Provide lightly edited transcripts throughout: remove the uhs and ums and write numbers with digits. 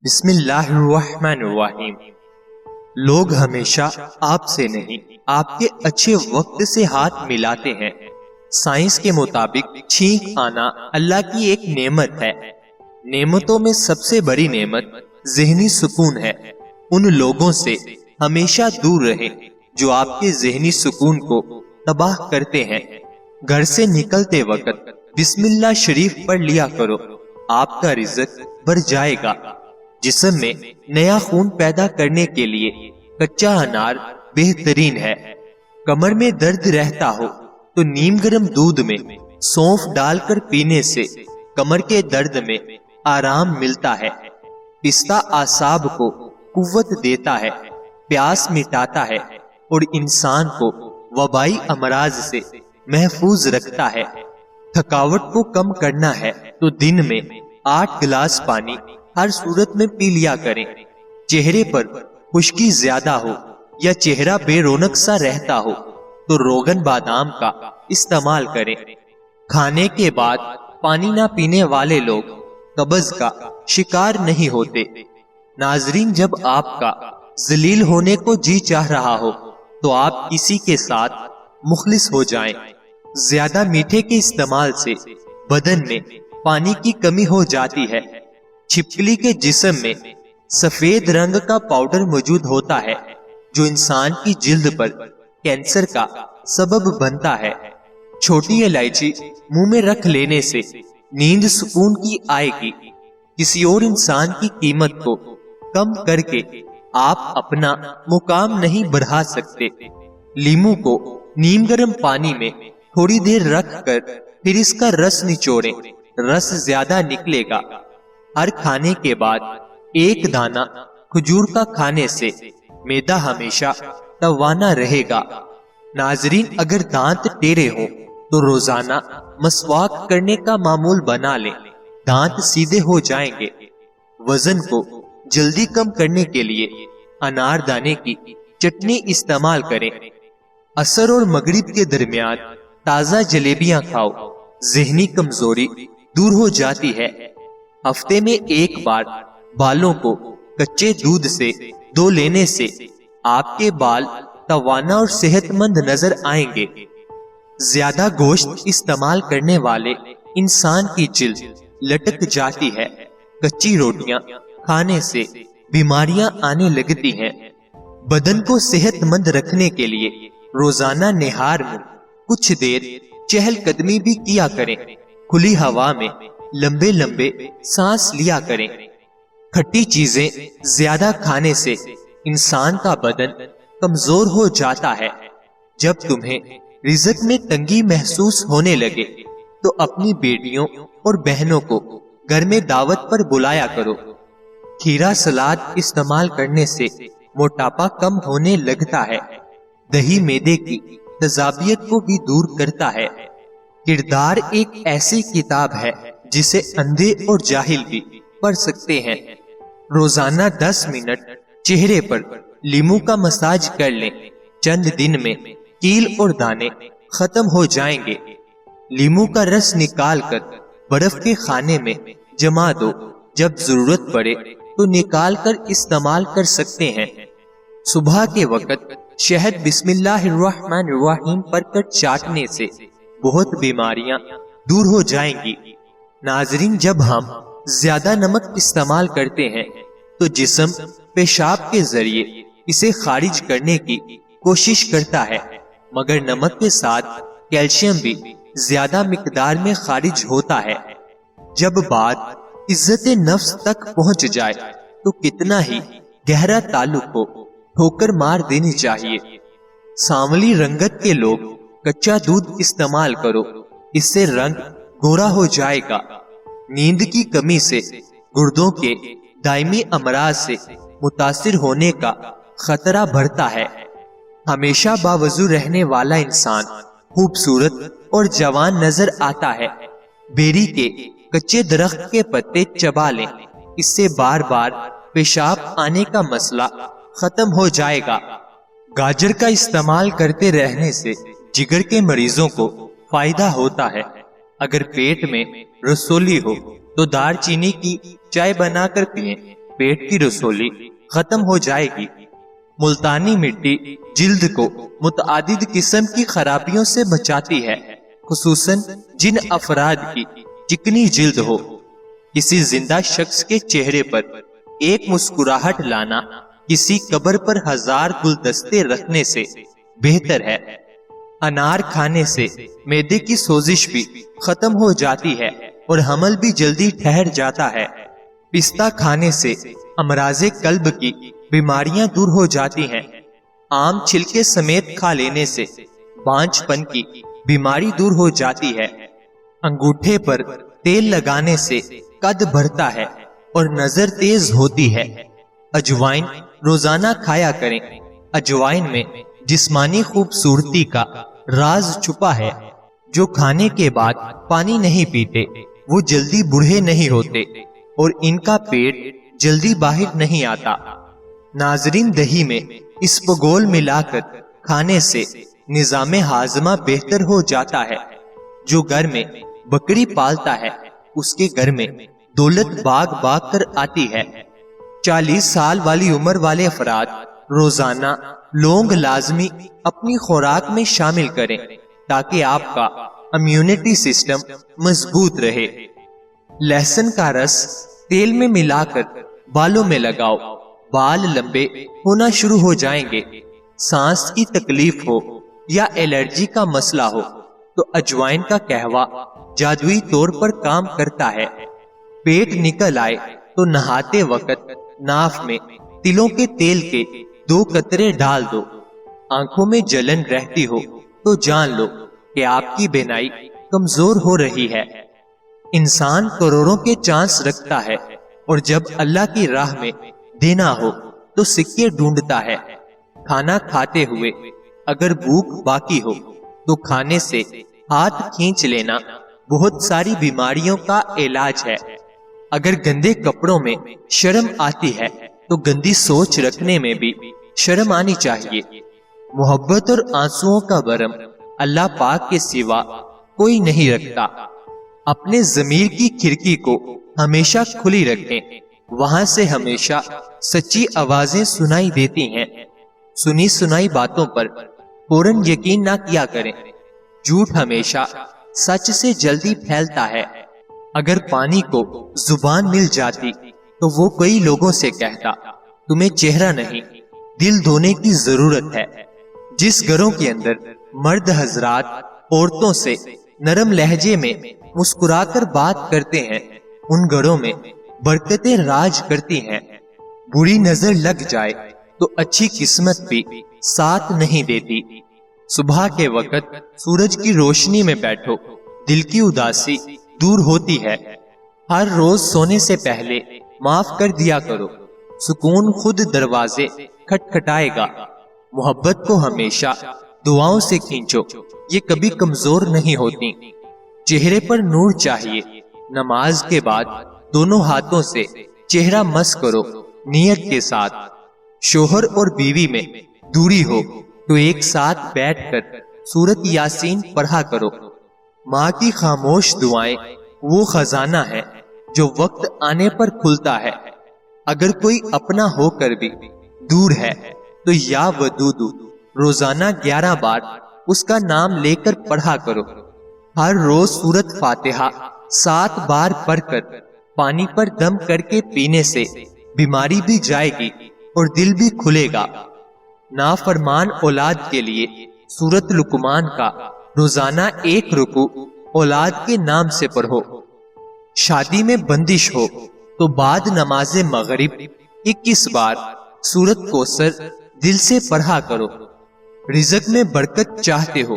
بسم اللہ الرحمن الرحیم۔ لوگ ہمیشہ آپ سے نہیں آپ کے اچھے وقت سے ہاتھ ملاتے ہیں۔ سائنس کے مطابق چھینک آنا اللہ کی ایک نعمت ہے۔ نعمتوں میں سب سے بڑی نعمت ذہنی سکون ہے۔ ان لوگوں سے ہمیشہ دور رہیں جو آپ کے ذہنی سکون کو تباہ کرتے ہیں۔ گھر سے نکلتے وقت بسم اللہ شریف پڑھ لیا کرو، آپ کا رزق بڑھ جائے گا۔ جسم میں نیا خون پیدا کرنے کے لیے کچا انار بہترین ہے۔ کمر میں درد رہتا ہو تو نیم گرم دودھ میں سونف ڈال کر پینے سے کمر کے درد میں آرام ملتا ہے۔ پستہ اعصاب کو قوت دیتا ہے، پیاس مٹاتا ہے اور انسان کو وبائی امراض سے محفوظ رکھتا ہے۔ تھکاوٹ کو کم کرنا ہے تو دن میں 8 گلاس پانی ہر صورت میں پی لیا کریں۔ چہرے پر خشکی زیادہ ہو یا چہرہ بے رونق سا رہتا ہو تو روغن بادام کا استعمال کریں۔ کھانے کے بعد پانی نہ پینے والے لوگ قبض کا شکار نہیں ہوتے۔ ناظرین، جب آپ کا ذلیل ہونے کو جی چاہ رہا ہو تو آپ کسی کے ساتھ مخلص ہو جائیں۔ زیادہ میٹھے کے استعمال سے بدن میں پانی کی کمی ہو جاتی ہے۔ چھپکلی کے جسم میں سفید رنگ کا پاؤڈر موجود ہوتا ہے جو انسان کی جلد پر کینسر کا سبب بنتا ہے۔ چھوٹی الائچی منہ میں رکھ لینے سے نیند سکون کی آئے گی۔ کسی اور انسان کی قیمت کو کم کر کے آپ اپنا مقام نہیں بڑھا سکتے۔ لیمو کو نیم گرم پانی میں تھوڑی دیر رکھ کر پھر اس کا رس نچوڑیں، رس زیادہ نکلے گا۔ ہر کھانے کے بعد ایک دانہ کھجور کا کھانے سے معدہ ہمیشہ توانا رہے گا۔ ناظرین، اگر دانت ٹیڑے ہوں تو روزانہ مسواک کرنے کا معمول بنا لیں، دانت سیدھے ہو جائیں گے۔ وزن کو جلدی کم کرنے کے لیے انار دانے کی چٹنی استعمال کریں۔ عصر اور مغرب کے درمیان تازہ جلیبیاں کھاؤ، ذہنی کمزوری دور ہو جاتی ہے۔ ہفتے میں ایک بار بالوں کو کچے دودھ سے دھو لینے سے آپ کے بال توانا اور صحت مند نظر آئیں گے۔ زیادہ گوشت استعمال کرنے والے انسان کی جلد لٹک جاتی ہے۔ کچی روٹیاں کھانے سے بیماریاں آنے لگتی ہیں۔ بدن کو صحت مند رکھنے کے لیے روزانہ نہار میں کچھ دیر چہل قدمی بھی کیا کریں۔ کھلی ہوا میں لمبے لمبے سانس لیا کریں۔ کھٹی چیزیں زیادہ کھانے سے انسان کا بدن کمزور ہو جاتا ہے۔ جب تمہیں رزق میں تنگی محسوس ہونے لگے تو اپنی بیٹیوں اور بہنوں کو گھر میں دعوت پر بلایا کرو۔ کھیرا سلاد استعمال کرنے سے موٹاپا کم ہونے لگتا ہے۔ دہی معدے کی تیزابیت کو بھی دور کرتا ہے۔ کردار ایک ایسی کتاب ہے جسے اندھے اور جاہل بھی پڑھ سکتے ہیں۔ روزانہ 10 منٹ چہرے پر لیمو کا مساج کر لیں، چند دن میں کیل اور دانے ختم ہو جائیں گے۔ لیمو کا رس نکال کر برف کے خانے میں جما دو، جب ضرورت پڑے تو نکال کر استعمال کر سکتے ہیں۔ صبح کے وقت شہد بسم اللہ الرحمن الرحیم پڑھ کر چاٹنے سے بہت بیماریاں دور ہو جائیں گی۔ ناظرین، جب ہم زیادہ نمک استعمال کرتے ہیں تو جسم پیشاب کے ذریعے اسے خارج کرنے کی کوشش کرتا ہے، مگر نمک کے ساتھ کیلشیم بھی زیادہ مقدار میں خارج ہوتا ہے۔ جب بات عزت نفس تک پہنچ جائے تو کتنا ہی گہرا تعلق ہو، ٹھوکر مار دینی چاہیے۔ سانولی رنگت کے لوگ کچا دودھ استعمال کرو، اس سے رنگ گورا ہو جائے گا۔ نیند کی کمی سے گردوں کے دائمی امراض سے متاثر ہونے کا خطرہ بڑھتا ہے۔ ہمیشہ باوضو رہنے والا انسان خوبصورت اور جوان نظر آتا ہے۔ بیری کے کچے درخت کے پتے چبا لیں، اس سے بار بار پیشاب آنے کا مسئلہ ختم ہو جائے گا۔ گاجر کا استعمال کرتے رہنے سے جگر کے مریضوں کو فائدہ ہوتا ہے۔ اگر پیٹ میں رسولی ہو تو دار چینی کی چائے بنا کر پئیں، पेट की रसोली खत्म हो जाएगी। मुल्तानी मिट्टी जिल्द को मुतआदिद किस्म की खराबियों से बचाती है, खुसूसन जिन अफराद की चिकनी जिल्द हो। किसी जिंदा शख्स के चेहरे पर एक मुस्कुराहट लाना किसी कब्र पर 1000 गुलदस्ते रखने से बेहतर है। अनार खाने से मैदे की सोजिश भी खत्म हो जाती है और हमल भी जल्दी ठहर जाता है। पिस्ता खाने से अमराजे कल्ब की बीमारियां दूर हो जाती हैं। आम छिलके समेत खा लेने से बांझपन की बीमारी दूर हो जाती है। अंगूठे पर तेल लगाने से कद बढ़ता है और नजर तेज होती है। अजवाइन रोजाना खाया करें। अजवाइन में जिस्मानी खूबसूरती का राज छुपा है। जो खाने के बाद पानी नहीं पीते वो जल्दी बूढ़े नहीं होते और इनका पेट जल्दी बाहर नहीं आता। नाजरीन, दही में इसबगोल मिलाकर खाने से निजाम हाजमा बेहतर हो जाता है। जो घर में बकरी पालता है उसके घर में दौलत बाग बाग कर आती है। 40 साल वाली उम्र वाले अफराद रोजाना लौंग लाजमी अपनी खुराक में शामिल करें ताकि आपका इम्यूनिटी सिस्टम मजबूत रहे। लहसुन का रस तेल में मिलाकर बालों में लगाओ, बाल लंबे होना शुरू हो जाएंगे। सांस की तकलीफ हो या एलर्जी का मसला हो तो अजवाइन का कहवा जादुई तौर पर काम करता है। पेट निकल आए तो नहाते वक्त नाफ में तिलों के तेल के 2 कतरे डाल दो। आंखों में जलन रहती हो तो जान लो कि आपकी बीनाई कमजोर हो रही है। इंसान करोड़ों के चांस रखता है और जब अल्लाह की राह में देना हो तो सिक्के ढूंढता है। खाना खाते हुए अगर भूख बाकी हो तो खाने से हाथ खींच लेना बहुत सारी बीमारियों का इलाज है। अगर गंदे कपड़ों में शर्म आती है तो गंदी सोच रखने में भी शर्म आनी चाहिए। मोहब्बत और आंसुओं का भरम अल्लाह पाक के सिवा कोई नहीं रखता। अपने ज़मीर की खिड़की को हमेशा खुली रखें, वहां से हमेशा सच्ची आवाजें सुनाई देती हैं। सुनी सुनाई बातों पर फौरन यकीन ना किया करें। झूठ हमेशा सच से जल्दी फैलता है। अगर पानी को जुबान मिल जाती तो वो कई लोगों से कहता, तुम्हें चेहरा नहीं दिल धोने की जरूरत है। जिस घरों के अंदर मर्द हजरात औरतों से नरम लहजे में मुस्कुराकर बात करते हैं उन घरों में बरकतें राज करती हैं। बुरी नजर लग जाए तो अच्छी किस्मत भी साथ नहीं देती। सुबह के वक्त सूरज की रोशनी में बैठो, दिल की उदासी दूर होती है। हर रोज सोने से पहले माफ कर दिया करो, सुकून खुद दरवाजे खटखटाएगा। मोहब्बत को हमेशा दुआओं से खींचो, ये कभी कमजोर नहीं होती। चेहरे पर नूर चाहिए। नमाज के बाद दोनों हाथों से चेहरा मस करो नियत के साथ। शोहर और बीवी में दूरी हो तो एक साथ बैठकर सूरत यासीन पढ़ा करो। माँ की खामोश दुआएं वो खजाना है जो वक्त आने पर खुलता है। अगर कोई अपना होकर भी दूर है तो या वदूदू रोजाना 11 बार उसका नाम लेकर पढ़ा करो। हर रोज सूरत फातिहा 7 बार पढ़कर पानी पर दम करके पीने से बीमारी भी जाएगी और दिल भी खुलेगा। नाफरमान औलाद के लिए सूरत लुकमान का रोजाना 1 रुकू औलाद के नाम से पढ़ो। शादी में बंदिश हो तो बाद नमाजे मगरिब 21 बार सूरत कौसर दिल से पढ़ा करो। रिज़्क में बरकत चाहते हो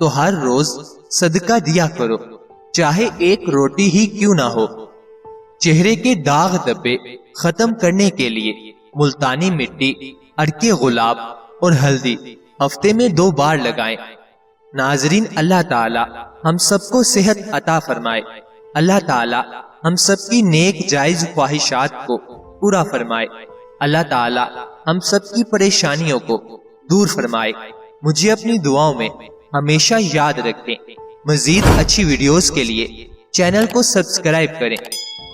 तो हर रोज सदका दिया करो, चाहे 1 रोटी ही क्यों ना हो। चेहरे के दाग धब्बे खत्म करने के लिए मुल्तानी मिट्टी, अरके गुलाब और हल्दी हफ्ते में 2 बार लगाएं। नाजरीन, अल्लाह ताला हम सबको सेहत अता फरमाए। अल्लाह ताला हम सबकी नेक जायज ख्वाहिशात को पूरा फरमाए। अल्लाह ताला हम सबकी परेशानियों को दूर फरमाए। मुझे अपनी दुआओं में हमेशा याद रखें। मजीद अच्छी वीडियोस के लिए चैनल को सब्सक्राइब करें,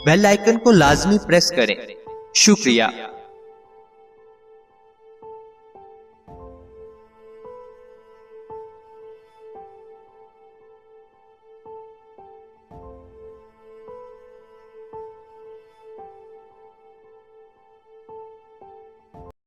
बेल आइकन को लाजमी प्रेस करें شکریہ.